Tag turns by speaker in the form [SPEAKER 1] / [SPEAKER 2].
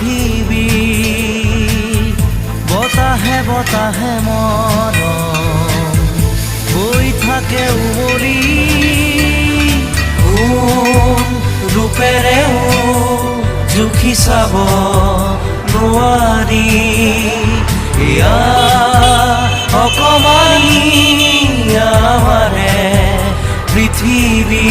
[SPEAKER 1] পৃথিৱী বতাহে বতাহে মৰম হৈ থাকে উমলি ৰূপেৰেও জুখি চাব নোৱাৰি এয়া অকমানি আমাৰে পৃথিৱী